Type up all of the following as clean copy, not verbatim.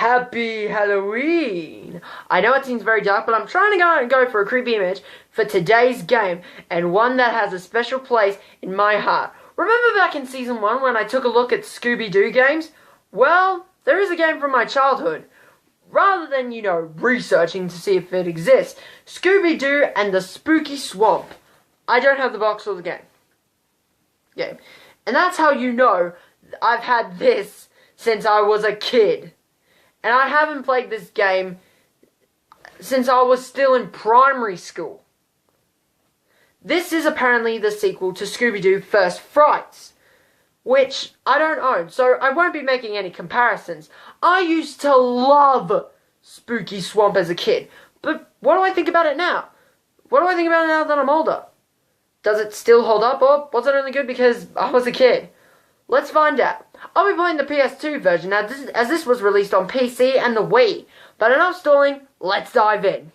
Happy Halloween! I know it seems very dark, but I'm trying to go for a creepy image for today's game, and one that has a special place in my heart. Remember back in Season 1 when I took a look at Scooby-Doo games? Well, there is a game from my childhood. Rather than, researching to see if it exists, Scooby-Doo and the Spooky Swamp. I don't have the box or the game. And that's how you know I've had this since I was a kid. And I haven't played this game since I was still in primary school. This is apparently the sequel to Scooby-Doo First Frights, which I don't own, so I won't be making any comparisons. I used to love Spooky Swamp as a kid, but what do I think about it now? What do I think about it now that I'm older? Does it still hold up, or was it only good because I was a kid? Let's find out. I'll be playing the PS2 version as this was released on PC and the Wii. But enough stalling, let's dive in.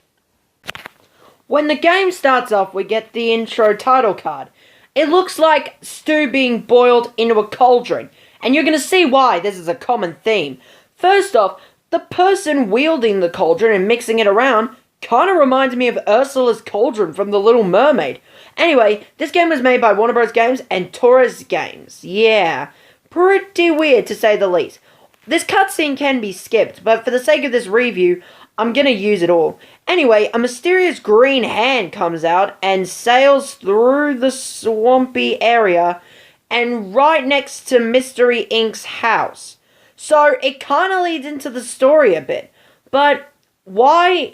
When the game starts off, we get the intro title card. It looks like stew being boiled into a cauldron, and you're going to see why this is a common theme. First off, the person wielding the cauldron and mixing it around kind of reminds me of Ursula's cauldron from The Little Mermaid. Anyway, this game was made by Warner Bros. Games and Taurus Games. Yeah, pretty weird to say the least. This cutscene can be skipped, but for the sake of this review, I'm gonna use it all. Anyway, a mysterious green hand comes out and sails through the swampy area and right next to Mystery Inc.'s house. So it kind of leads into the story a bit. But why?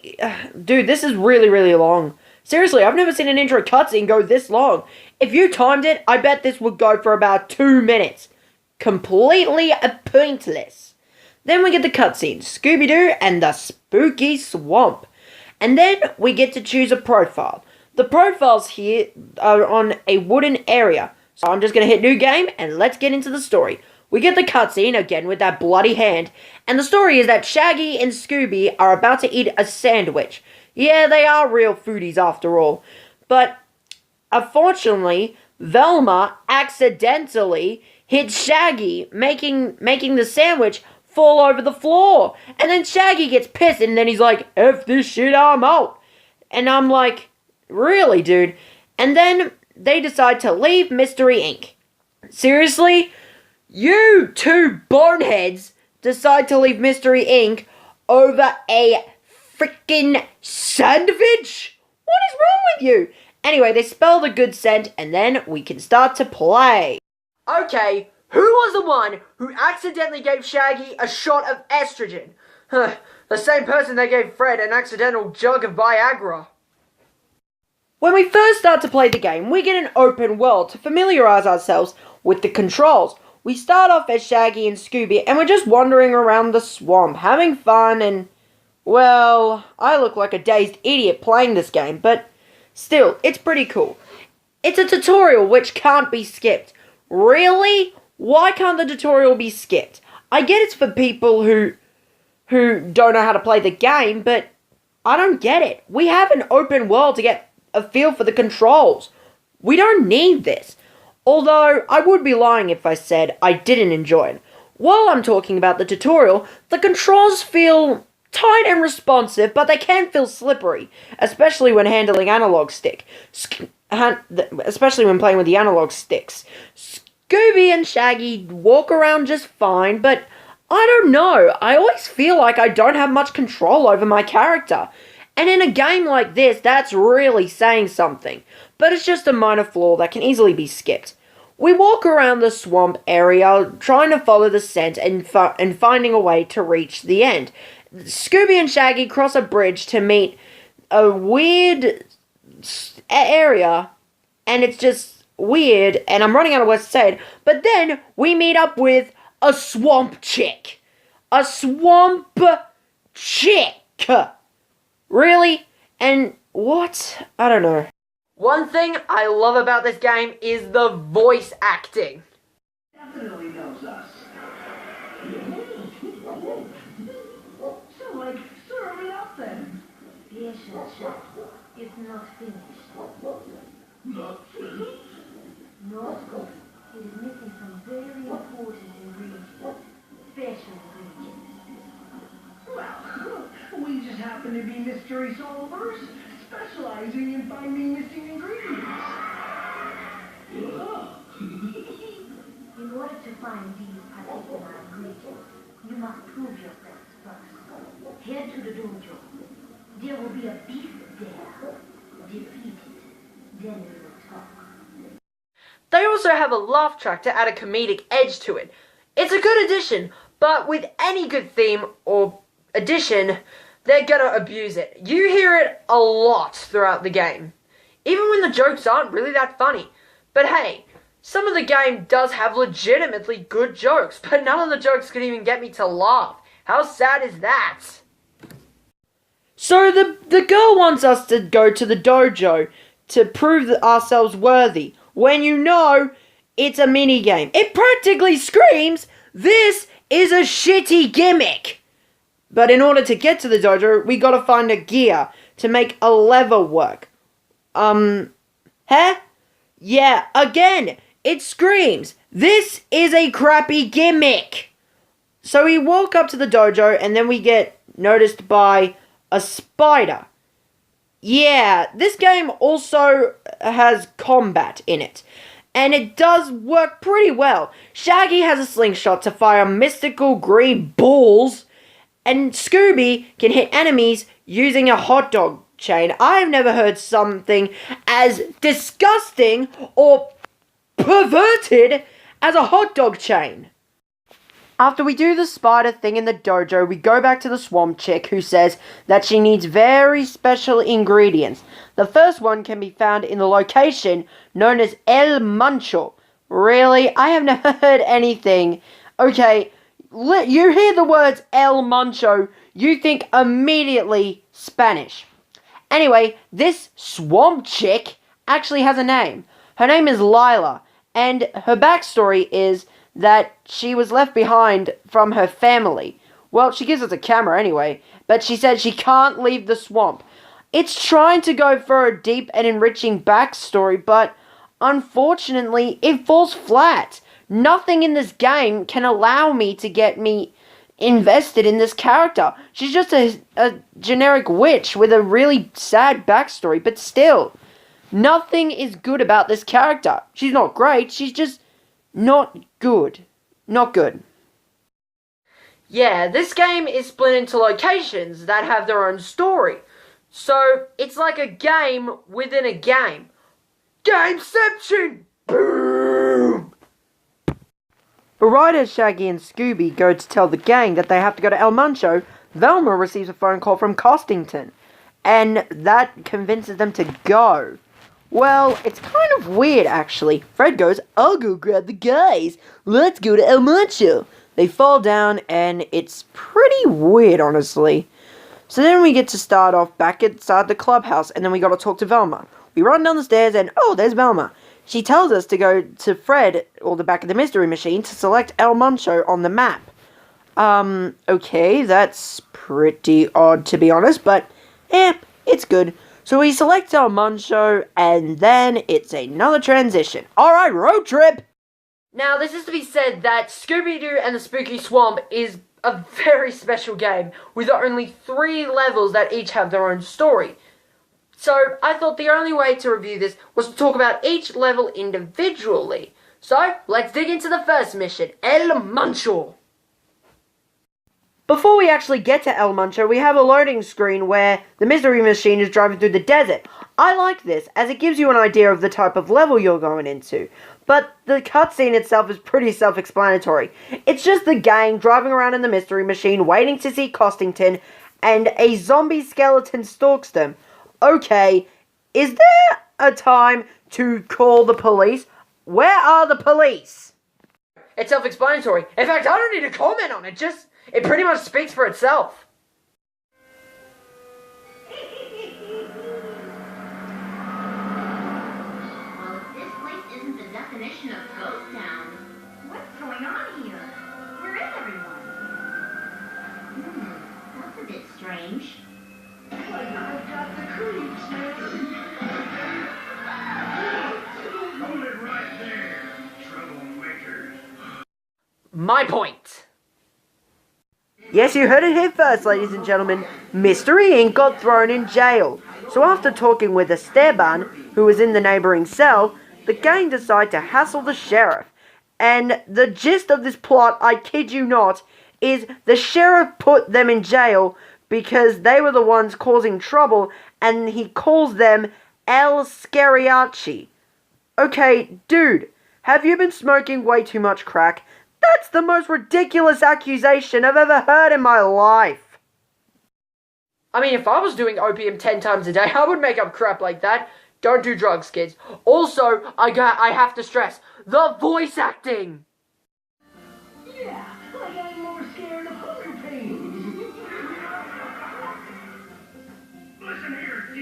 Dude, this is really, really long. Seriously, I've never seen an intro cutscene go this long. If you timed it, I bet this would go for about 2 minutes. Completely pointless. Then we get the cutscene, Scooby-Doo and the Spooky Swamp. And then we get to choose a profile. The profiles here are on a wooden area. So I'm just going to hit new game and let's get into the story. We get the cutscene again with that bloody hand. And the story is that Shaggy and Scooby are about to eat a sandwich. Yeah, they are real foodies after all. But unfortunately, Velma accidentally hit Shaggy, making the sandwich fall over the floor. And then Shaggy gets pissed and then he's like, F this shit, I'm out. And I'm like, really, dude? And then they decide to leave Mystery Inc. Seriously? You two boneheads decide to leave Mystery Inc. over a freaking sandwich? What is wrong with you? Anyway, they spell the good scent and then we can start to play. Okay, who was the one who accidentally gave Shaggy a shot of estrogen? The same person that gave Fred an accidental jug of Viagra. When we first start to play the game, we get an open world to familiarize ourselves with the controls. We start off as Shaggy and Scooby and we're just wandering around the swamp, having fun and, well, I look like a dazed idiot playing this game, but still, it's pretty cool. It's a tutorial which can't be skipped. Really? Why can't the tutorial be skipped? I get it's for people who don't know how to play the game, but I don't get it. We have an open world to get a feel for the controls. We don't need this. Although, I would be lying if I said I didn't enjoy it. While I'm talking about the tutorial, the controls feel tight and responsive, but they can feel slippery, especially when handling analog stick. Especially when playing with the analog sticks. Scooby and Shaggy walk around just fine, but I don't know. I always feel like I don't have much control over my character. And in a game like this, that's really saying something. But it's just a minor flaw that can easily be skipped. We walk around the swamp area, trying to follow the scent and finding a way to reach the end. Scooby and Shaggy cross a bridge to meet a weird area, and it's just weird, and I'm running out of words to say it, but then we meet up with a swamp chick. A swamp chick. Really? And what? I don't know. One thing I love about this game is the voice acting. Definitely knows us. So, serve it up then. Yes, chef. It's not finished. Not finished? No, it is missing some very important ingredients. Special ingredients. just happen to be mystery solvers, specializing in finding missing ingredients. In order to find these particular ingredients, you must prove yourselves first. Head to the dojo. There will be a beast there. Defeat it. Then we will talk. They also have a laugh track to add a comedic edge to it. It's a good addition, but with any good theme or addition, they're gonna abuse it. You hear it a lot throughout the game, even when the jokes aren't really that funny. But hey, some of the game does have legitimately good jokes, but none of the jokes could even get me to laugh. How sad is that? So the girl wants us to go to the dojo to prove ourselves worthy, when you know it's a mini game. It practically screams, this is a shitty gimmick. But in order to get to the dojo, we gotta find a gear to make a lever work. Huh? Yeah, again, it screams, this is a crappy gimmick. So we walk up to the dojo and then we get noticed by a spider. Yeah, this game also has combat in it. And it does work pretty well. Shaggy has a slingshot to fire mystical green balls. And Scooby can hit enemies using a hot dog chain. I've never heard something as disgusting or perverted as a hot dog chain. After we do the spider thing in the dojo, we go back to the swamp chick who says that she needs very special ingredients. The first one can be found in the location known as El Mancho. Really? I have never heard anything. Okay, you hear the words El Mancho, you think immediately Spanish. Anyway, this swamp chick actually has a name. Her name is Lila, and her backstory is that she was left behind from her family. Well, she gives us a camera anyway, but she said she can't leave the swamp. It's trying to go for a deep and enriching backstory, but unfortunately, it falls flat. Nothing in this game can allow me to get me invested in this character. She's just a generic witch with a really sad backstory, but still, nothing is good about this character. She's not great, she's just not good. Not good. Yeah, this game is split into locations that have their own story. So, it's like a game within a game. Gameception! Boom! But right as Shaggy and Scooby go to tell the gang that they have to go to El Mancho, Velma receives a phone call from Costington. And that convinces them to go. Well, it's kind of weird, actually. Fred goes, I'll go grab the guys. Let's go to El Mancho. They fall down, and it's pretty weird, honestly. So then we get to start off back inside the clubhouse, and then we gotta talk to Velma. We run down the stairs, and oh, there's Velma. She tells us to go to Fred, or the back of the mystery machine, to select El Mancho on the map. Okay, that's pretty odd, to be honest, but, it's good. So we select El Mancho, and then it's another transition. Alright, road trip! Now, this is to be said that Scooby-Doo and the Spooky Swamp is a very special game, with only 3 levels that each have their own story. So, I thought the only way to review this was to talk about each level individually. So, let's dig into the first mission, El Mancho. Before we actually get to El Mancho, we have a loading screen where the mystery machine is driving through the desert. I like this, as it gives you an idea of the type of level you're going into. But the cutscene itself is pretty self-explanatory. It's just the gang driving around in the mystery machine, waiting to see Costington, and a zombie skeleton stalks them. Okay, is there a time to call the police? Where are the police? It's self-explanatory. In fact, I don't need to comment on it, it pretty much speaks for itself. Well, if this place isn't the definition of ghost town, what's going on here? Where is everyone? That's a bit strange. I've got the creeps, man. Hold it right there, troublemakers. My point. Yes, you heard it here first, ladies and gentlemen. Mystery Inc. got thrown in jail. So after talking with Esteban, who was in the neighboring cell, the gang decide to hassle the sheriff. And the gist of this plot, I kid you not, is the sheriff put them in jail because they were the ones causing trouble, and he calls them El Scariachi. Okay, dude, have you been smoking way too much crack? That's the most ridiculous accusation I've ever heard in my life. I mean, if I was doing opium 10 times a day, I would make up crap like that. Don't do drugs, kids. Also, I have to stress, the voice acting! Yeah, like I'm more scared of hunger pains. Listen here,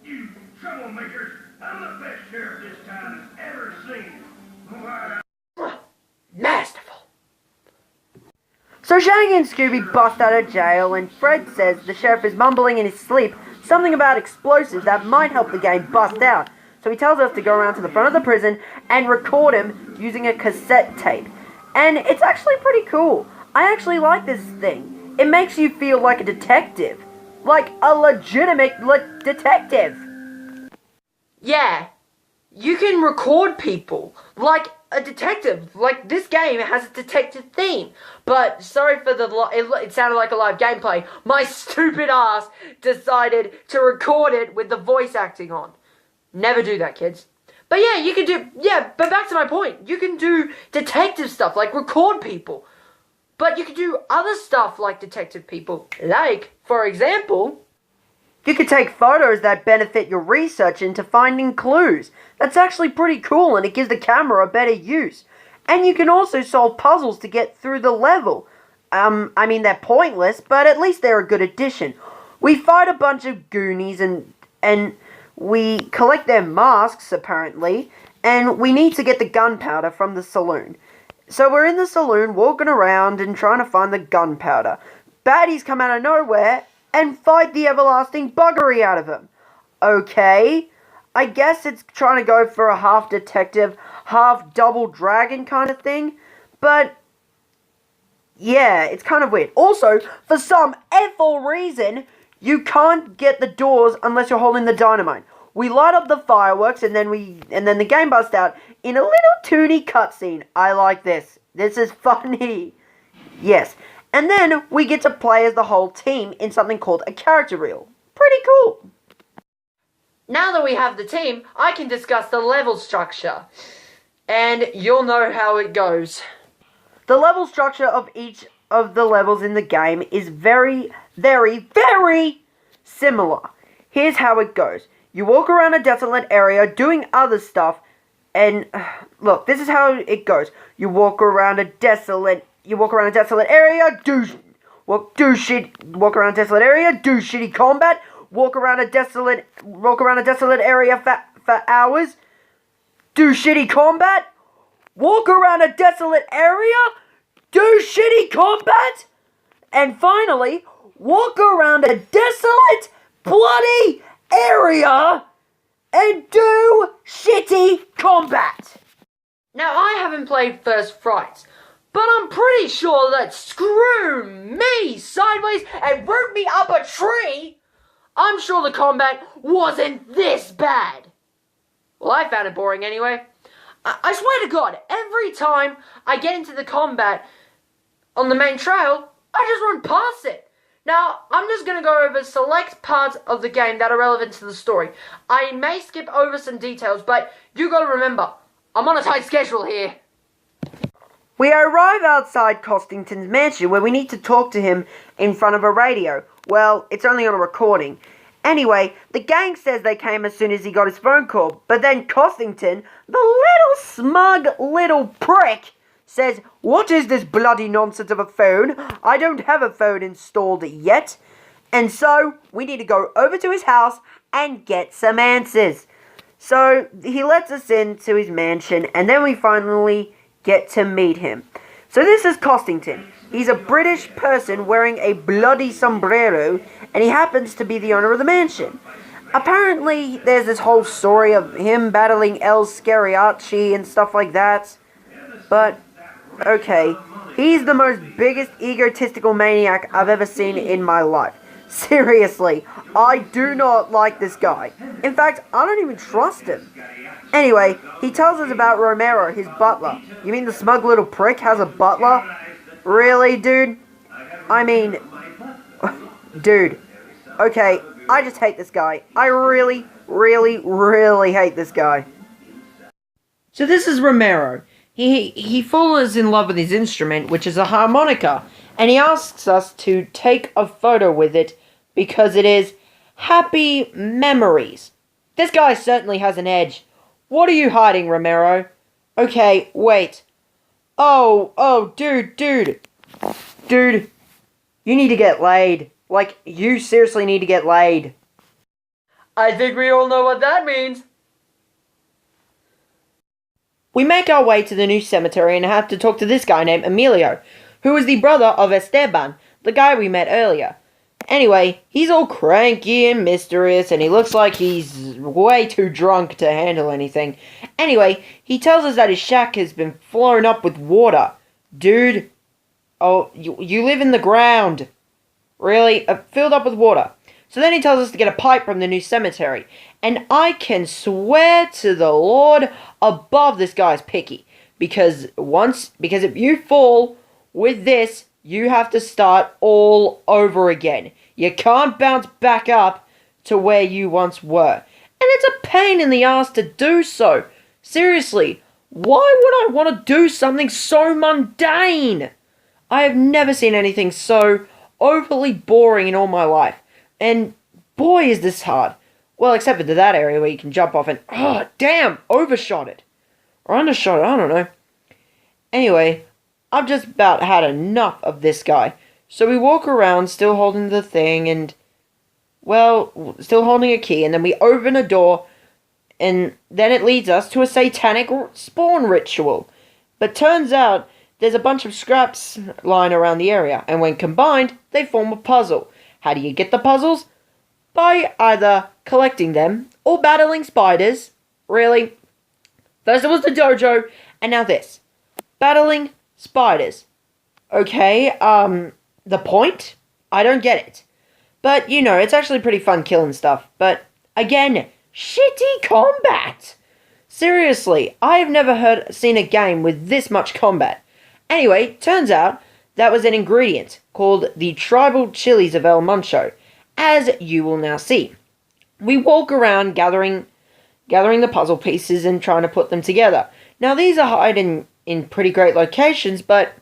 you troublemakers. I'm the best sheriff this town has ever seen. Why, Masterful. So Shaggy and Scooby bust out of jail, and Fred says the sheriff is mumbling in his sleep something about explosives that might help the game bust out. So he tells us to go around to the front of the prison and record him using a cassette tape. And it's actually pretty cool. I actually like this thing. It makes you feel like a detective. Like a legitimate detective. Yeah, you can record people like a detective. Like, this game has a detective theme. But sorry for it sounded like a live gameplay. My stupid ass decided to record it with the voice acting on. Never do that, kids. But yeah, you can do, but back to my point. You can do detective stuff, like record people. But you can do other stuff like detective people. Like, for example, you could take photos that benefit your research into finding clues. That's actually pretty cool, and it gives the camera a better use. And you can also solve puzzles to get through the level. I mean, they're pointless, but at least they're a good addition. We fight a bunch of goonies and we collect their masks, apparently, and we need to get the gunpowder from the saloon. So we're in the saloon, walking around and trying to find the gunpowder. Baddies come out of nowhere and fight the everlasting buggery out of him. Okay, I guess it's trying to go for a half detective, half double dragon kind of thing, but yeah, it's kind of weird. Also, for some effing reason, you can't get the doors unless you're holding the dynamite. We light up the fireworks and then the game busts out in a little toony cutscene. I like this. This is funny. Yes. And then we get to play as the whole team in something called a character reel. Pretty cool. Now that we have the team, I can discuss the level structure. And you'll know how it goes. The level structure of each of the levels in the game is very, very, very similar. Here's how it goes. You walk around a desolate area doing other stuff, and look, this is how it goes. You walk around a desolate area, do shitty combat, walk around a desolate area for hours, do shitty combat, walk around a desolate area, do shitty combat, and finally, walk around a desolate bloody area and do shitty combat. Now, I haven't played First Frights, but I'm pretty sure that screw me sideways and root me up a tree, I'm sure the combat wasn't this bad. Well, I found it boring anyway. I swear to God, every time I get into the combat on the main trail, I just run past it. Now, I'm just going to go over select parts of the game that are relevant to the story. I may skip over some details, but you got to remember, I'm on a tight schedule here. We arrive outside Costington's mansion where we need to talk to him in front of a radio. Well, it's only on a recording. Anyway, the gang says they came as soon as he got his phone call, but then Costington, the little smug little prick, says, "What is this bloody nonsense of a phone? I don't have a phone installed yet." And so, we need to go over to his house and get some answers. So, he lets us into his mansion, and then we finally get to meet him. So this is Costington. He's a British person wearing a bloody sombrero, and he happens to be the owner of the mansion. Apparently, there's this whole story of him battling El Scariachi and stuff like that. But, okay, He's the most biggest egotistical maniac I've ever seen in my life. Seriously, I do not like this guy. In fact, I don't even trust him. Anyway, he tells us about Romero, his butler. You mean the smug little prick has a butler? Really, dude? I mean, dude. Okay, I just hate this guy. I really, really, really hate this guy. So this is Romero. He falls in love with his instrument, which is a harmonica, and he asks us to take a photo with it because it is happy memories. This guy certainly has an edge. What are you hiding, Romero? Okay, wait. Oh, dude. Dude, you need to get laid. Like, you seriously need to get laid. I think we all know what that means. We make our way to the new cemetery and have to talk to this guy named Emilio, who is the brother of Esteban, the guy we met earlier. Anyway, he's all cranky and mysterious, and he looks like he's way too drunk to handle anything. Anyway, he tells us that his shack has been flown up with water. Dude, oh, you live in the ground. Really? Filled up with water. So then he tells us to get a pipe from the new cemetery. And I can swear to the Lord above this guy's picky. Because if you fall with this, you have to start all over again. You can't bounce back up to where you once were. And it's a pain in the ass to do so. Seriously, why would I want to do something so mundane? I have never seen anything so overly boring in all my life. And boy, is this hard. Well, except for that area where you can jump off and, oh, damn, overshot it. Or undershot it, I don't know. Anyway, I've just about had enough of this guy. So we walk around still holding the thing and, well, still holding a key. And then we open a door and then it leads us to a satanic spawn ritual. But turns out there's a bunch of scraps lying around the area. And when combined, they form a puzzle. How do you get the puzzles? By either collecting them or battling spiders. Really? First it was the dojo, and now this. Battling spiders. Okay, the point? I don't get it. But, you know, it's actually pretty fun killing stuff. But, again, shitty combat. Seriously, I have never seen a game with this much combat. Anyway, turns out that was an ingredient called the tribal chilies of El Muncho, as you will now see. We walk around gathering the puzzle pieces and trying to put them together. Now these are hidden in pretty great locations, but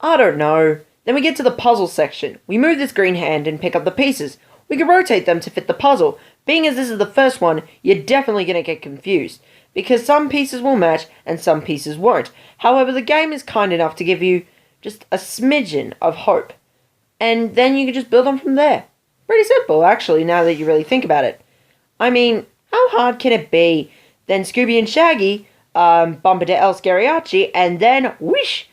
I don't know. Then we get to the puzzle section. We move this green hand and pick up the pieces. We can rotate them to fit the puzzle. Being as this is the first one, you're definitely going to get confused, because some pieces will match and some pieces won't. However, the game is kind enough to give you just a smidgen of hope. And then you can just build on from there. Pretty simple, actually, now that you really think about it. I mean, how hard can it be? Then Scooby and Shaggy bump into El Scariachi, and then, whoosh,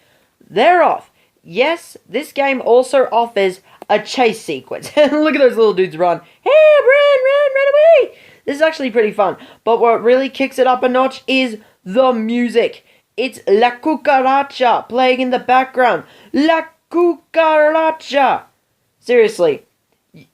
they're off. Yes, this game also offers a chase sequence. Look at those little dudes run. Hey, run away! This is actually pretty fun. But what really kicks it up a notch is the music. It's La Cucaracha playing in the background. La Cucaracha! Seriously,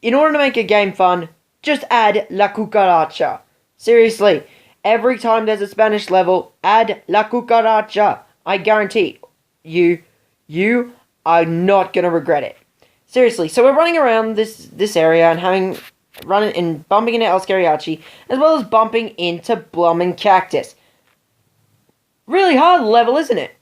in order to make a game fun, just add La Cucaracha. Seriously, every time there's a Spanish level, add La Cucaracha. I guarantee you are not going to regret it. Seriously, so we're running around this area and bumping into El Scariachi, as well as bumping into Blum and Cactus. Really hard level, isn't it?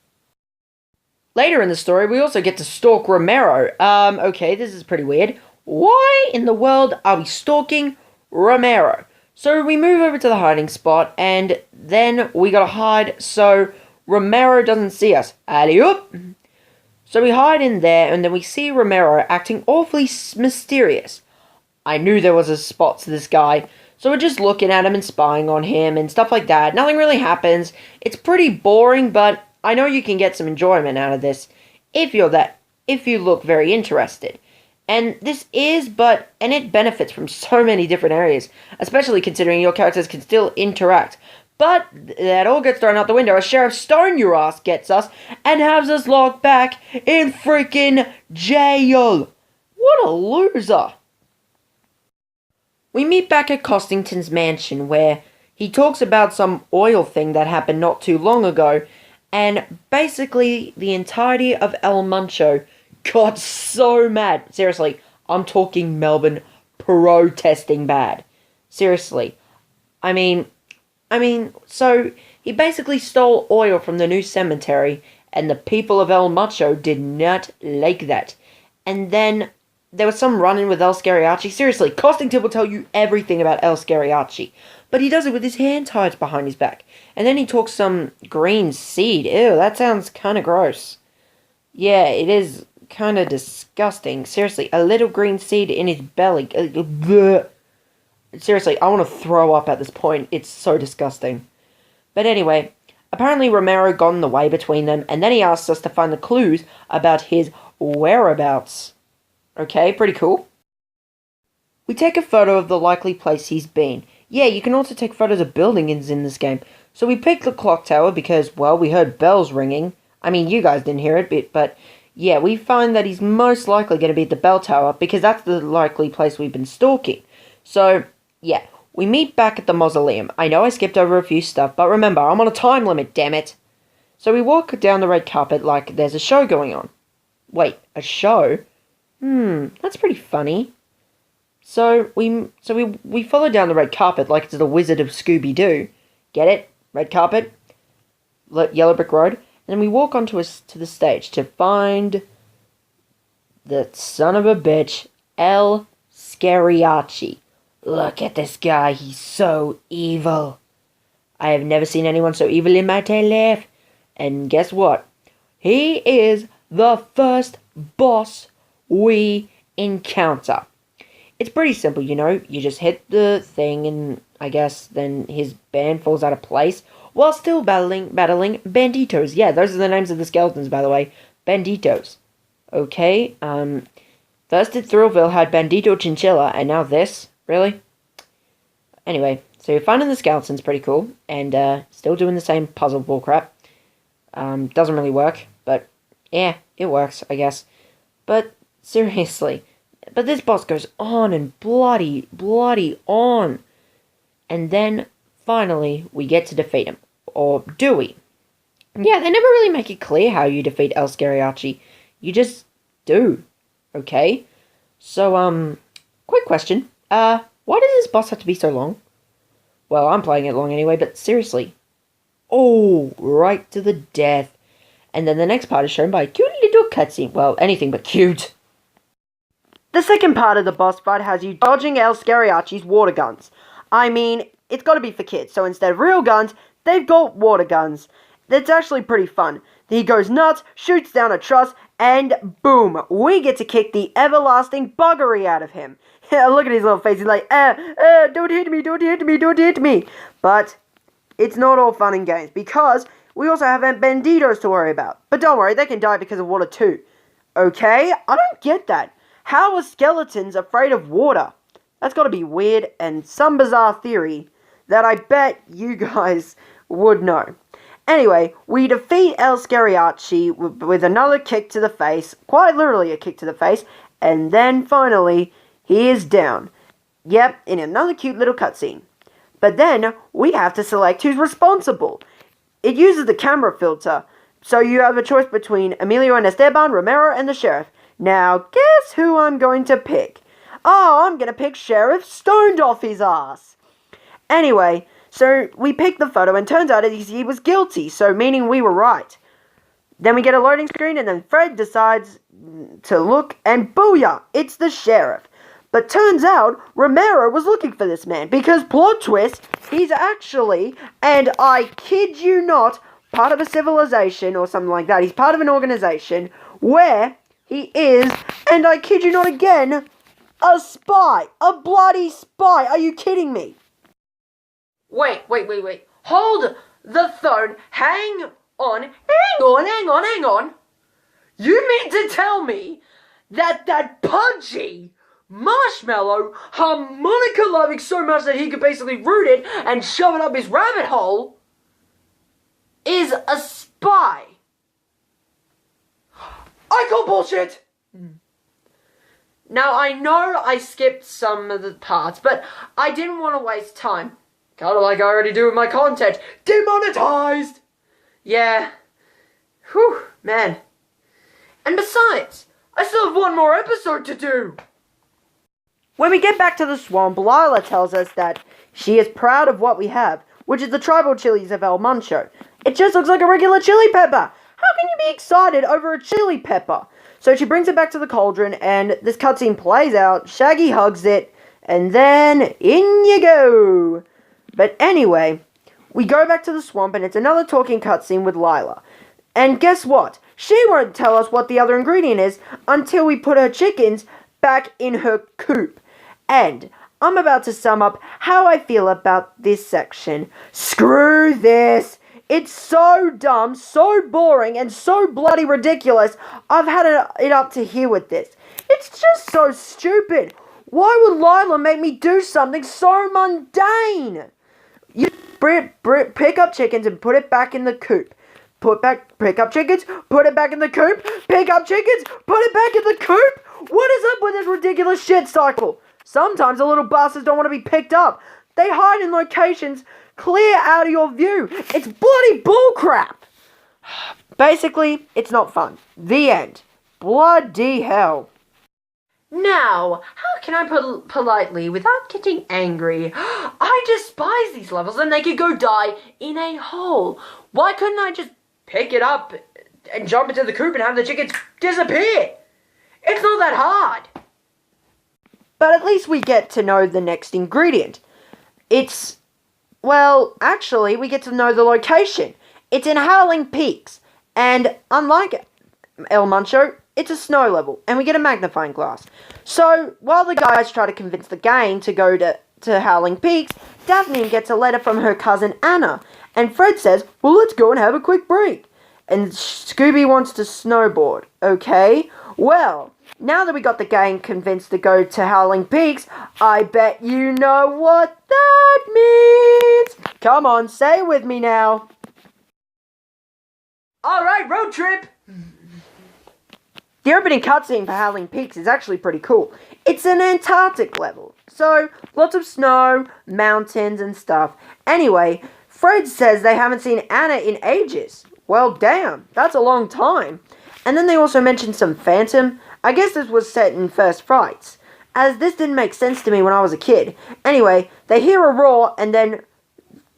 Later in the story, we also get to stalk Romero. Okay, this is pretty weird. Why in the world are we stalking Romero? So we move over to the hiding spot, and then we gotta hide so Romero doesn't see us. Alley-oop! So we hide in there, and then we see Romero acting awfully mysterious. I knew there was a spot to this guy, so we're just looking at him and spying on him and stuff like that. Nothing really happens. It's pretty boring, but I know you can get some enjoyment out of this if you look very interested. And it benefits from so many different areas, especially considering your characters can still interact. But that all gets thrown out the window as Sheriff Stone Your Ass gets us and has us locked back in freaking jail. What a loser. We meet back at Costington's mansion where he talks about some oil thing that happened not too long ago, and basically the entirety of El Muncho got so mad. Seriously, I'm talking Melbourne protesting bad. Seriously. I mean, so he basically stole oil from the new cemetery, and the people of El Muncho did not like that. And then there was some run-in with El Scariachi. Seriously, Costington will tell you everything about El Scariachi. But he does it with his hand tied behind his back. And then he talks some green seed. Ew, that sounds kind of gross. Yeah, it is kind of disgusting. Seriously, a little green seed in his belly. Seriously, I want to throw up at this point. It's so disgusting. But anyway, apparently Romero got in the way between them, and then he asks us to find the clues about his whereabouts. Okay, pretty cool. We take a photo of the likely place he's been. Yeah, you can also take photos of buildings in this game. So we picked the clock tower because, well, we heard bells ringing. I mean, you guys didn't hear it, but yeah, we find that he's most likely going to be at the bell tower because that's the likely place we've been stalking. So, yeah, we meet back at the mausoleum. I know I skipped over a few stuff, but remember, I'm on a time limit, damn it. So we walk down the red carpet like there's a show going on. Wait, a show? That's pretty funny. So we follow down the red carpet like it's the Wizard of Scooby-Doo. Get it? Red carpet, yellow brick road, and then we walk onto to the stage to find the son of a bitch, El Scariachi. Look at this guy, he's so evil. I have never seen anyone so evil in my entire life. And guess what? He is the first boss we encounter. It's pretty simple, you know. You just hit the thing and I guess then his band falls out of place while still battling banditos. Yeah, those are the names of the skeletons, by the way. Banditos. Okay, first at Thrillville had Bandito Chinchilla, and now this? Really? Anyway, so you're finding the skeletons pretty cool, and still doing the same puzzle bullcrap. Doesn't really work, but yeah, it works, I guess. But seriously, but this boss goes on and bloody on. And then, finally, we get to defeat him. Or do we? Yeah, they never really make it clear how you defeat El Scariachi. You just do. Okay? So, quick question. Why does this boss have to be so long? Well, I'm playing it long anyway, but seriously. Oh, right to the death. And then the next part is shown by a cute little cutscene. Well, anything but cute. The second part of the boss fight has you dodging El Scariachi's water guns. I mean, it's got to be for kids, so instead of real guns, they've got water guns. It's actually pretty fun. He goes nuts, shoots down a truss, and boom, we get to kick the everlasting buggery out of him. Look at his little face, he's like, don't hit me, don't hit me, don't hit me. But it's not all fun and games, because we also have banditos to worry about. But don't worry, they can die because of water too. Okay? I don't get that. How are skeletons afraid of water? That's got to be weird and some bizarre theory that I bet you guys would know. Anyway, we defeat El Scariachi with another kick to the face, quite literally a kick to the face, and then finally, he is down. Yep, in another cute little cutscene. But then, we have to select who's responsible. It uses the camera filter, so you have a choice between Emilio and Esteban, Romero, and the sheriff. Now, guess who I'm going to pick? Oh, I'm going to pick Sheriff Stoned Off his ass. Anyway, so we picked the photo and turns out he was guilty, so meaning we were right. Then we get a loading screen and then Fred decides to look and booyah, it's the sheriff. But turns out Romero was looking for this man because plot twist, he's actually, and I kid you not, part of a civilization or something like that. He's part of an organization where he is, and I kid you not again, a spy. A bloody spy. Are you kidding me? Wait. Hold the phone. Hang on. You mean to tell me that pudgy, Marshmallow, harmonica loving so much that he could basically root it and shove it up his rabbit hole, is a spy. I call bullshit! Now, I know I skipped some of the parts, but I didn't want to waste time. Kind of like I already do with my content. Demonetized! Yeah. Whew, man. And besides, I still have one more episode to do. When we get back to the swamp, Lila tells us that she is proud of what we have, which is the tribal chilies of El Muncho. It just looks like a regular chili pepper. How can you be excited over a chili pepper? So she brings it back to the cauldron, and this cutscene plays out. Shaggy hugs it, and then in you go. But anyway, we go back to the swamp, and it's another talking cutscene with Lila. And guess what? She won't tell us what the other ingredient is until we put her chickens back in her coop. And I'm about to sum up how I feel about this section. Screw this! It's so dumb, so boring, and so bloody ridiculous. I've had it up to here with this. It's just so stupid. Why would Lila make me do something so mundane? You pick up chickens and put it back in the coop. Pick up chickens, put it back in the coop. Pick up chickens, put it back in the coop. What is up with this ridiculous shit cycle? Sometimes the little bastards don't want to be picked up. They hide in locations clear out of your view. It's bloody bullcrap. Basically, it's not fun. The end. Bloody hell. Now, how can I put politely without getting angry? I despise these levels and they could go die in a hole. Why couldn't I just pick it up and jump into the coop and have the chickens disappear? It's not that hard. But at least we get to know the next ingredient. Actually, we get to know the location. It's in Howling Peaks. And unlike El Muncho, it's a snow level. And we get a magnifying glass. So, while the guys try to convince the gang to go to Howling Peaks, Daphne gets a letter from her cousin Anna. And Fred says, well, let's go and have a quick break. And Scooby wants to snowboard. Okay, well, now that we got the gang convinced to go to Howling Peaks, I bet you know what that means. Come on, say it with me now. Alright, road trip. The opening cutscene for Howling Peaks is actually pretty cool. It's an Antarctic level, so lots of snow, mountains and stuff. Anyway, Fred says they haven't seen Anna in ages. Well, damn, that's a long time. And then they also mentioned some phantom. I guess this was set in First Frights, as this didn't make sense to me when I was a kid. Anyway, they hear a roar, and then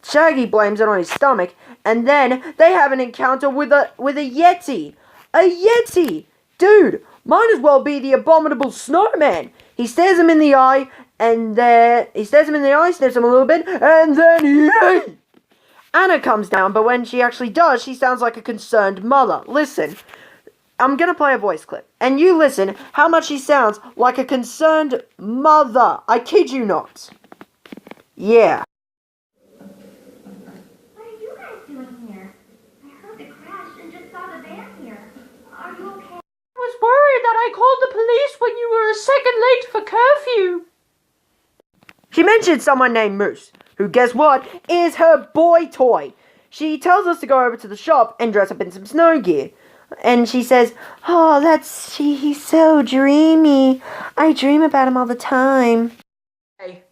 Shaggy blames it on his stomach, and then they have an encounter with a Yeti. A Yeti! Dude, might as well be the abominable snowman. He stares him in the eye, and then he stares him in the eye, sniffs him a little bit, and then yay! Anna comes down, but when she actually does, she sounds like a concerned mother. Listen, I'm gonna play a voice clip, and you listen how much she sounds like a concerned mother. I kid you not. Yeah. What are you guys doing here? I heard the crash and just saw the van here. Are you okay? I was worried that I called the police when you were a second late for curfew. She mentioned someone named Moose, who, guess what, is her boy toy. She tells us to go over to the shop and dress up in some snow gear. And she says, oh, he's so dreamy. I dream about him all the time. Hey,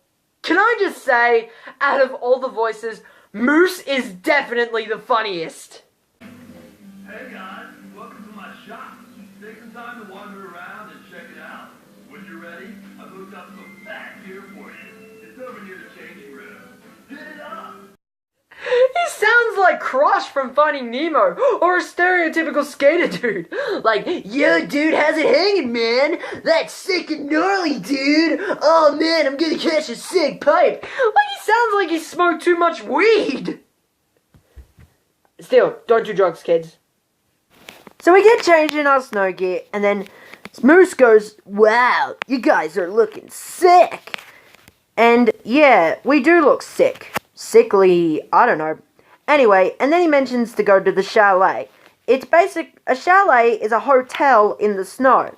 can I just say, out of all the voices, Moose is definitely the funniest. Hey guys, welcome to my shop. Take some time to wander around and check it out. When you're ready, I've hooked up some fat gear for you. It's over near the changing room. Hit it up! He sounds like Crush from Finding Nemo, or a stereotypical skater dude. Like, yo dude, how's it hanging, man? That's sick and gnarly, dude. Oh man, I'm gonna catch a sick pipe. Like, he sounds like he smoked too much weed. Still, don't do drugs, kids. So we get changed in our snow gear, and then Moose goes, wow, you guys are looking sick. And yeah, we do look sick. Sickly, I don't know. Anyway, and then he mentions to go to the chalet. A chalet is a hotel in the snow.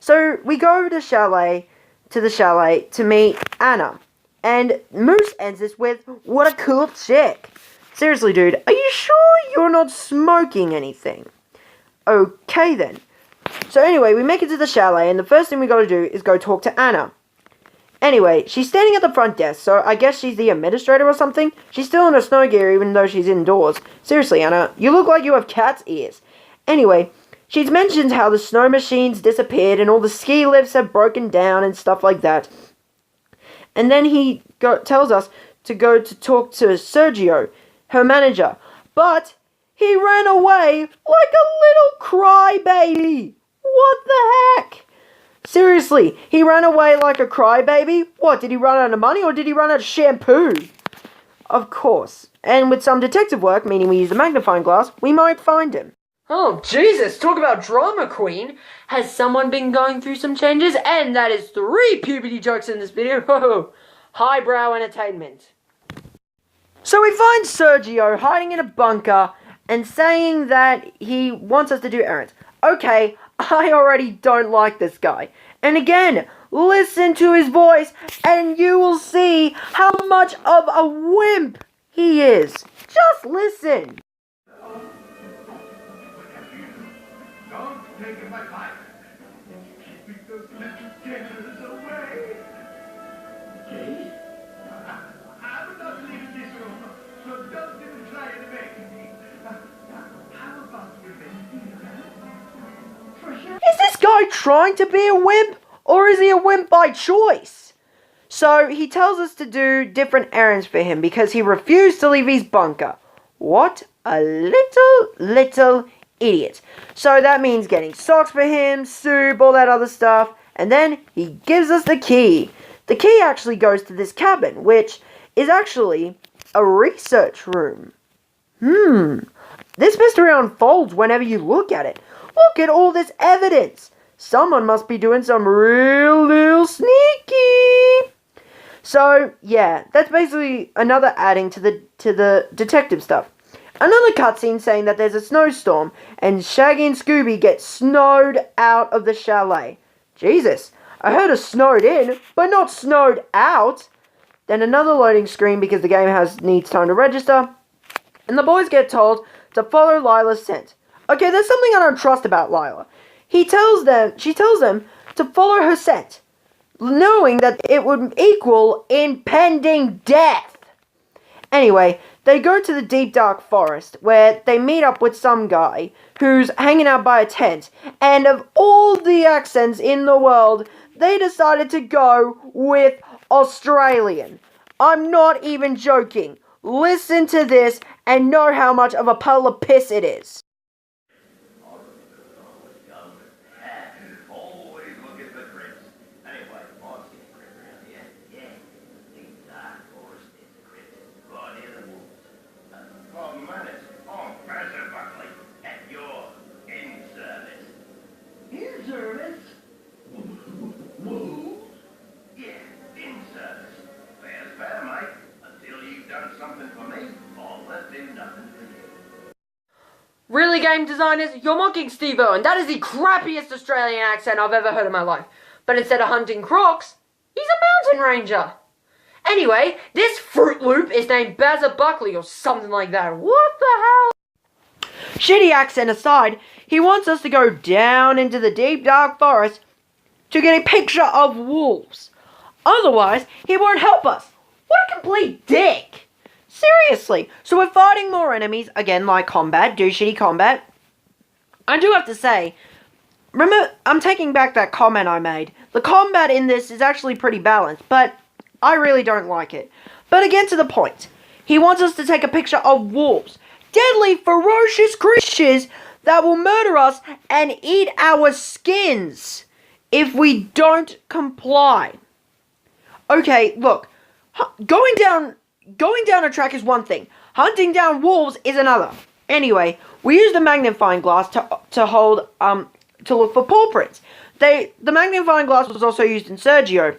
So we go to chalet to the chalet to meet Anna. And Moose ends this with, "What a cool chick." Seriously, dude, are you sure you're not smoking anything? Okay, then. So anyway, we make it to the chalet, and the first thing we gotta do is go talk to Anna. Anyway, she's standing at the front desk, so I guess she's the administrator or something. She's still in her snow gear, even though she's indoors. Seriously, Anna, you look like you have cat's ears. Anyway, she's mentioned how the snow machines disappeared and all the ski lifts have broken down and stuff like that. And then he tells us to go to talk to Sergio, her manager. But he ran away like a little crybaby. What the heck? Seriously, he ran away like a crybaby? What, did he run out of money or did he run out of shampoo? Of course. And with some detective work, meaning we use a magnifying glass, we might find him. Oh, Jesus, talk about drama queen. Has someone been going through some changes? And that is 3 puberty jokes in this video. Ho, highbrow entertainment. So we find Sergio hiding in a bunker and saying that he wants us to do errands. Okay, I already don't like this guy. And again, listen to his voice and you will see how much of a wimp he is. Just listen. Don't take my pipe. Keeping those little diggers away. Okay? I'm not leaving this room, so don't even try to make me. How about you make me? For sure. Is this guy trying to be a wimp, or is he a wimp by choice? So he tells us to do different errands for him because he refused to leave his bunker. What a little idiot. So that means getting socks for him, soup, all that other stuff, and then he gives us the key. The key actually goes to this cabin, which is actually a research room. This mystery unfolds whenever you look at it. Look at all this evidence. Someone must be doing some real little sneaky. So, yeah, that's basically another adding to the detective stuff. Another cutscene saying that there's a snowstorm and Shaggy and Scooby get snowed out of the chalet. Jesus, I heard of snowed in, but not snowed out. Then another loading screen because the game needs time to register. And the boys get told to follow Lila's scent. Okay, there's something I don't trust about Lila. She tells them to follow her scent, knowing that it would equal impending death. Anyway, they go to the deep dark forest where they meet up with some guy who's hanging out by a tent. And of all the accents in the world, they decided to go with Australian. I'm not even joking. Listen to this and know how much of a puddle of piss it is. Always look at the grapes. Anyway, Bob's getting a grape around here. Yeah, deep dark forest is a grape. Right near the woods. 5 minutes. Oh, Professor Buckley, at your in service. In service? Woo? Yeah, in service. Fair's fair, mate. Until you've done something for me, I'll let do nothing for you. Really, game designers? You're mocking Steve Irwin. That is the crappiest Australian accent I've ever heard in my life. But instead of hunting crocs, he's a mountain ranger. Anyway, this Fruit Loop is named Bazza Buckley or something like that. What the hell? Shitty accent aside, he wants us to go down into the deep dark forest to get a picture of wolves. Otherwise, he won't help us. What a complete dick. Seriously. So we're fighting more enemies, again, like combat, do shitty combat. I do have to say, remember, I'm taking back that comment I made. The combat in this is actually pretty balanced, but I really don't like it. But again, to the point. He wants us to take a picture of wolves. Deadly, ferocious creatures that will murder us and eat our skins if we don't comply. Okay, look. Going down a track is one thing. Hunting down wolves is another. Anyway, we used a magnifying glass to look for paw prints. The magnifying glass was also used in Sergio.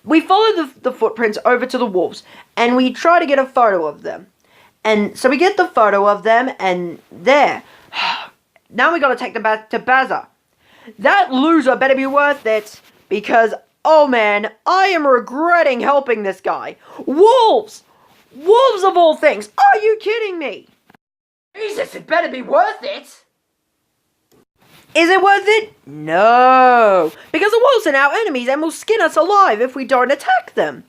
We followed the footprints over to the wolves, and we try to get a photo of them. And so we get the photo of them, and there. Now we gotta take them back to Bazza. That loser better be worth it, because Oh man, I am regretting helping this guy. Wolves! Wolves of all things! Are you kidding me? Jesus, it better be worth it! Is it worth it? No, because the wolves are our enemies and will skin us alive if we don't attack them.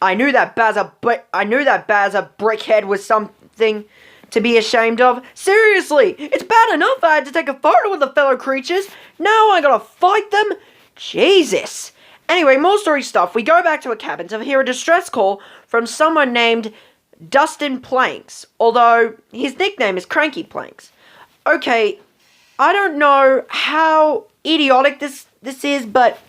I knew that Bazza Brickhead was something to be ashamed of. Seriously, it's bad enough I had to take a photo with the fellow creatures. Now I gotta fight them? Jesus. Anyway, more story stuff. We go back to a cabin to hear a distress call from someone named Dustin Planks, although his nickname is Cranky Planks. Okay, I don't know how idiotic this is, but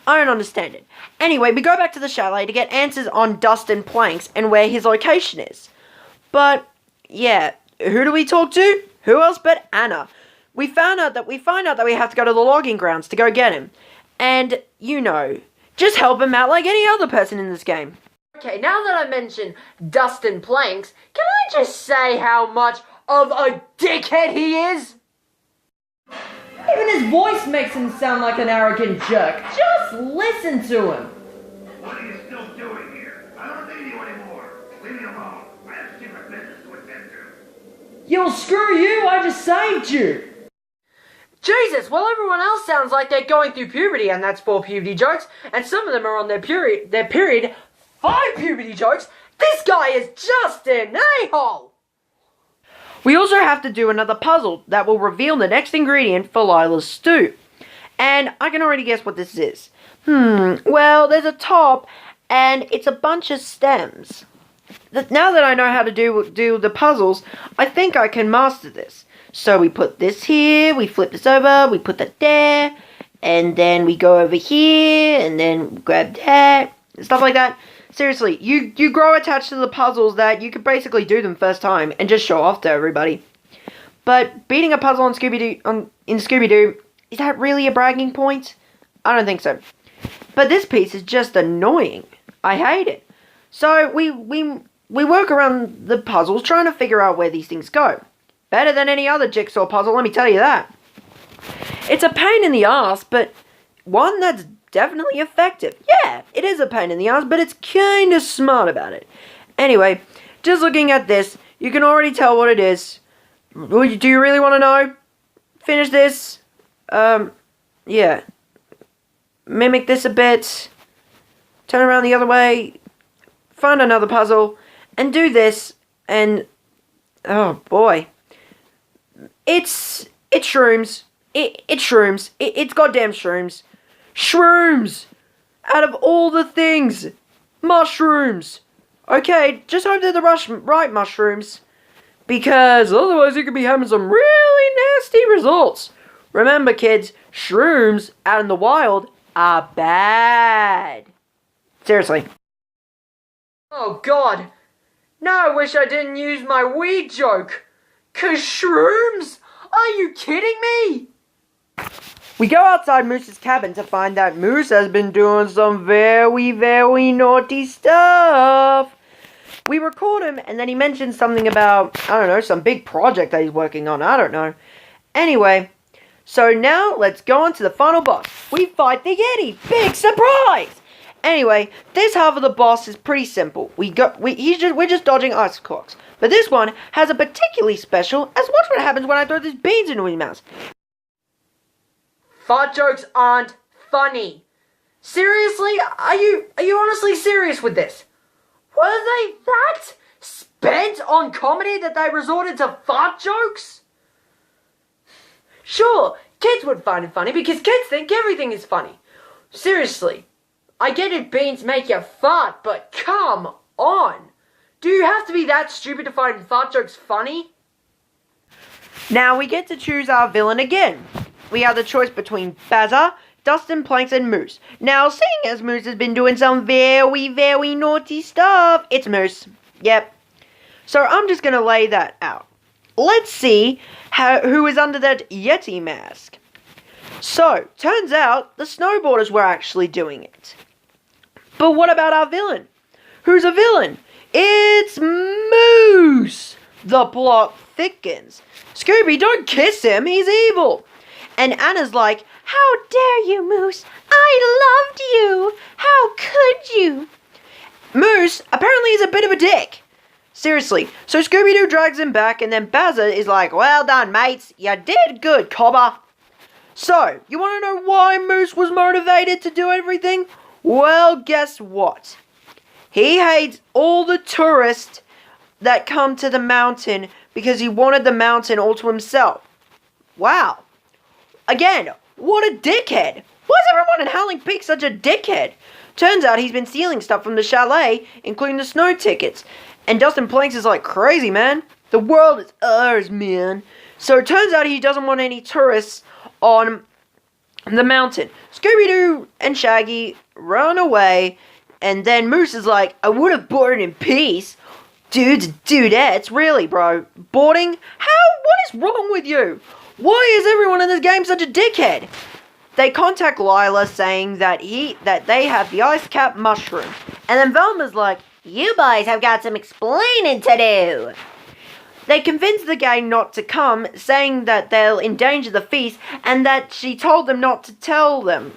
I don't understand it. Anyway, we go back to the chalet to get answers on Dustin Planks and where his location is. But, yeah, who do we talk to? Who else but Anna? We find out that we have to go to the logging grounds to go get him. And, you know, just help him out like any other person in this game. Okay, now that I mentioned Dustin Planks, can I just say how much of a dickhead he is? Even his voice makes him sound like an arrogant jerk. Just listen to him. What are you still doing here? I don't need you anymore. Leave me alone. I have secret business to attend to. Yo, screw you, I just saved you. Jesus, well everyone else sounds like they're going through puberty, and that's 4 puberty jokes, and some of them are on their period 5 puberty jokes. This guy is just an a-hole. We also have to do another puzzle that will reveal the next ingredient for Lila's stew. And I can already guess what this is. Well, there's a top, and it's a bunch of stems. Now that I know how to do the puzzles, I think I can master this. So we put this here, we flip this over, we put that there, and then we go over here, and then grab that, stuff like that. Seriously, you grow attached to the puzzles that you could basically do them first time and just show off to everybody. But beating a puzzle in Scooby-Doo, is that really a bragging point? I don't think so. But this piece is just annoying. I hate it. So we work around the puzzles trying to figure out where these things go. Better than any other jigsaw puzzle, let me tell you that. It's a pain in the ass, but one that's definitely effective. Yeah, it is a pain in the ass, but it's kind of smart about it. Anyway, just looking at this, you can already tell what it is. Do you really want to know? Finish this. Yeah. Mimic this a bit. Turn around the other way. Find another puzzle. And do this. And, oh boy. It's shrooms. It's shrooms. It's goddamn shrooms. Shrooms! Out of all the things! Mushrooms! Okay, just hope they're the right mushrooms. Because otherwise you could be having some really nasty results. Remember kids, shrooms out in the wild are bad. Seriously. Oh god. Now I wish I didn't use my weed joke. 'Cause shrooms? Are you kidding me? We go outside Moose's cabin to find that Moose has been doing some very, very naughty stuff. We record him, and then he mentions something about, I don't know, some big project that he's working on. I don't know. Anyway, so now let's go on to the final boss. We fight the Yeti. Big surprise! Anyway, this half of the boss is pretty simple. We're just dodging ice clocks. But this one has a particularly special, as watch what happens when I throw these beans into his mouth. Fart jokes aren't funny. Seriously? Are you honestly serious with this? Were they that spent on comedy that they resorted to fart jokes? Sure, kids would find it funny because kids think everything is funny. Seriously, I get it beans make you fart, but come on. Do you have to be that stupid to find fart jokes funny? Now we get to choose our villain again. We have the choice between Bazza, Dustin Planks, and Moose. Now, seeing as Moose has been doing some very, very naughty stuff, it's Moose. Yep. So I'm just going to lay that out. Let's see who is under that Yeti mask. So, turns out the snowboarders were actually doing it. But what about our villain? Who's a villain? It's Moose! The plot thickens. Scooby, don't kiss him, he's evil. And Anna's like, how dare you, Moose? I loved you. Moose apparently is a bit of a dick. Seriously. So Scooby-Doo drags him back, and then Bazza is like, well done, mates. You did good, cobber. So, you want to know why Moose was motivated to do everything? Well, guess what? He hates all the tourists that come to the mountain because he wanted the mountain all to himself. Wow. Again, what a dickhead. Why is everyone in Howling Peak such a dickhead? Turns out he's been stealing stuff from the chalet, including the snow tickets. And Dustin Planks is like, crazy, man. The world is ours, man. So it turns out he doesn't want any tourists on the mountain. Scooby-Doo and Shaggy run away, and then Moose is like, I would have boarded in peace. Dudettes, really, bro. Boarding? How? What is wrong with you? Why is everyone in this game such a dickhead? They contact Lila saying that they have the ice cap mushroom. And then Velma's like, you boys have got some explaining to do. They convince the gang not to come, saying that they'll endanger the feast and that she told them not to tell them.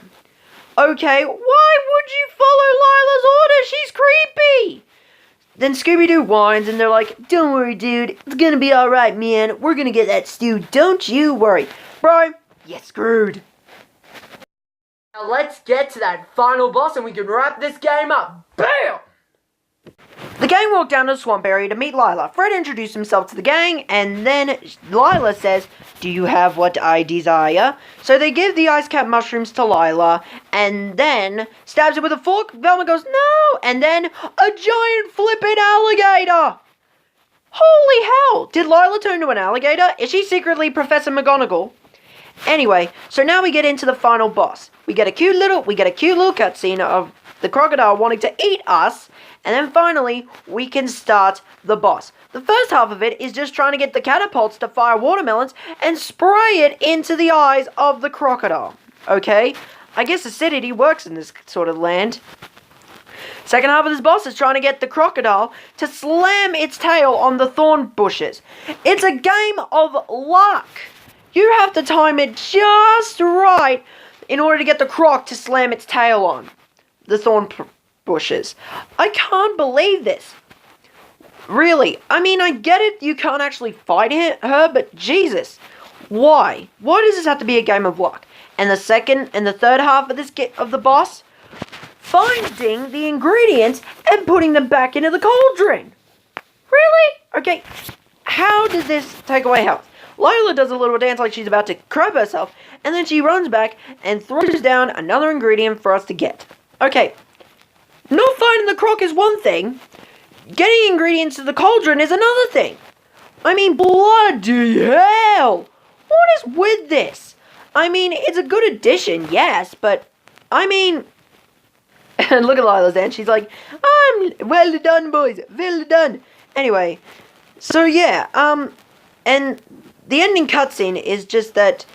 Okay, why would you follow Lila's order? She's creepy. Then Scooby-Doo whines and they're like, don't worry, dude. It's gonna be alright, man. We're gonna get that stew. Don't you worry. Bro, you're screwed. Now let's get to that final boss and we can wrap this game up. BAM! The gang walk down to the swamp area to meet Lila. Fred introduced himself to the gang, and then Lila says, do you have what I desire? So they give the ice cap mushrooms to Lila, and then stabs it with a fork. Velma goes, no! And then a giant flipping alligator! Holy hell! Did Lila turn into an alligator? Is she secretly Professor McGonagall? Anyway, so now we get into the final boss. We get a cute little cutscene of the crocodile wanting to eat us, and then finally, we can start the boss. The first half of it is just trying to get the catapults to fire watermelons and spray it into the eyes of the crocodile. Okay? I guess acidity works in this sort of land. Second half of this boss is trying to get the crocodile to slam its tail on the thorn bushes. It's a game of luck. You have to time it just right in order to get the croc to slam its tail on the thorn bushes. I can't believe this. Really. I mean, I get it. You can't actually fight her, but Jesus. Why? Why does this have to be a game of luck? And the second and the third half of the boss, finding the ingredients and putting them back into the cauldron. Really? Okay. How does this take away health? Lila does a little dance like she's about to crap herself, and then she runs back and throws down another ingredient for us to get. Okay. Not finding the croc is one thing. Getting ingredients to the cauldron is another thing. I mean, bloody hell! What is with this? I mean, it's a good addition, yes, but, I mean... And look at Lila's dance. She's like, well done, boys. Well done. Anyway, so yeah, and the ending cutscene is just that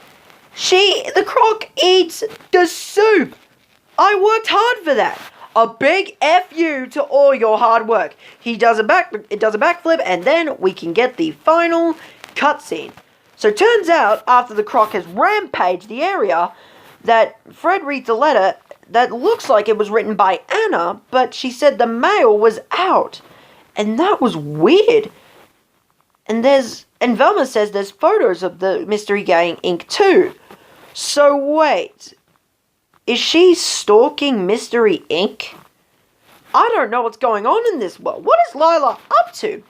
the croc eats the soup. I worked hard for that. A big F you to all your hard work. It does a backflip, and then we can get the final cutscene. So it turns out, after the croc has rampaged the area, that Fred reads a letter that looks like it was written by Anna, but she said the mail was out. And that was weird. And Velma says there's photos of the Mystery Gang Inc. too. So wait, is she stalking Mystery Inc.? I don't know what's going on in this world. What is Lila up to?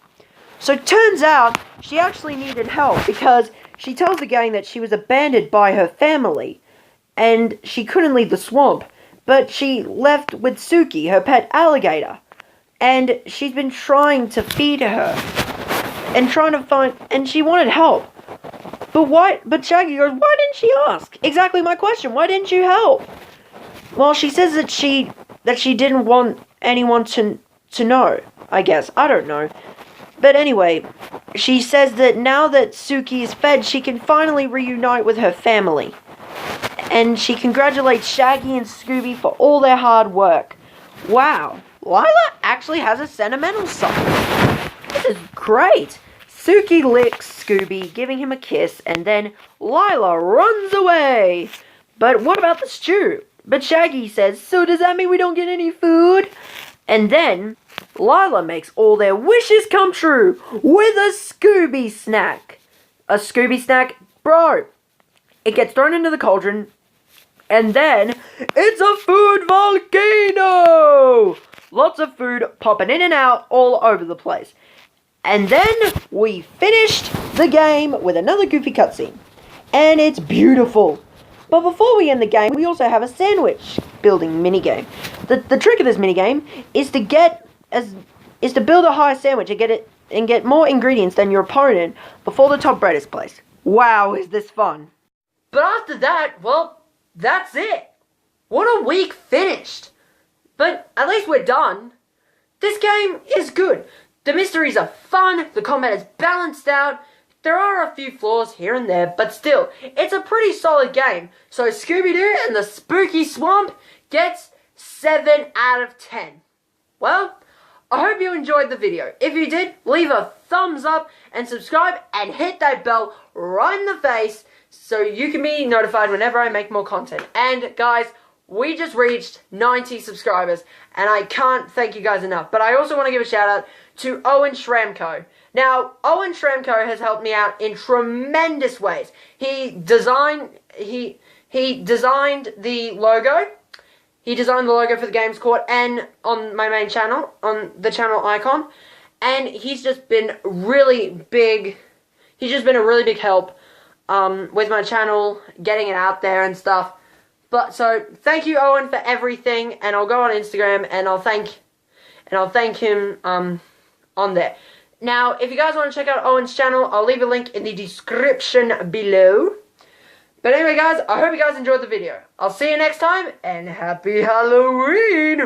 So it turns out she actually needed help because she tells the gang that she was abandoned by her family and she couldn't leave the swamp, but she left with Suki, her pet alligator, and she's been trying to feed her and she wanted help. But Shaggy goes, why didn't she ask? Exactly my question. Why didn't you help? Well, she says that she didn't want anyone to know, I guess. I don't know. But anyway, she says that now that Suki is fed, she can finally reunite with her family. And she congratulates Shaggy and Scooby for all their hard work. Wow, Lila actually has a sentimental side. This is great. Suki licks Scooby, giving him a kiss, and then Lila runs away. But what about the stew? But Shaggy says, so does that mean we don't get any food? And then Lila makes all their wishes come true with a Scooby snack. A Scooby snack, bro. It gets thrown into the cauldron, and then it's a food volcano! Lots of food popping in and out all over the place. And then we finished the game with another goofy cutscene. And it's beautiful. But before we end the game, we also have a sandwich building minigame. The trick of this minigame is to build a higher sandwich and get more ingredients than your opponent before the top bread is placed. Wow, is this fun. But after that, well, that's it. What a week finished. But at least we're done. This game is good. The mysteries are fun, the combat is balanced out. There are a few flaws here and there, but still, it's a pretty solid game. So Scooby-Doo and the Spooky Swamp gets 7 out of 10. Well, I hope you enjoyed the video. If you did, leave a thumbs up and subscribe and hit that bell right in the face so you can be notified whenever I make more content. And guys, we just reached 90 subscribers, and I can't thank you guys enough. But I also want to give a shout out to Owen Schramko. Now, Owen Schramko has helped me out in tremendous ways. He designed the logo. He designed the logo for the Games Court and on my main channel, on the channel icon. And he's just been really big. He's just been a really big help with my channel, getting it out there and stuff. But so thank you, Owen, for everything, and I'll go on Instagram and I'll thank him on there. Now, if you guys want to check out Owen's channel, I'll leave a link in the description below. But anyway, guys, I hope you guys enjoyed the video. I'll see you next time, and happy Halloween!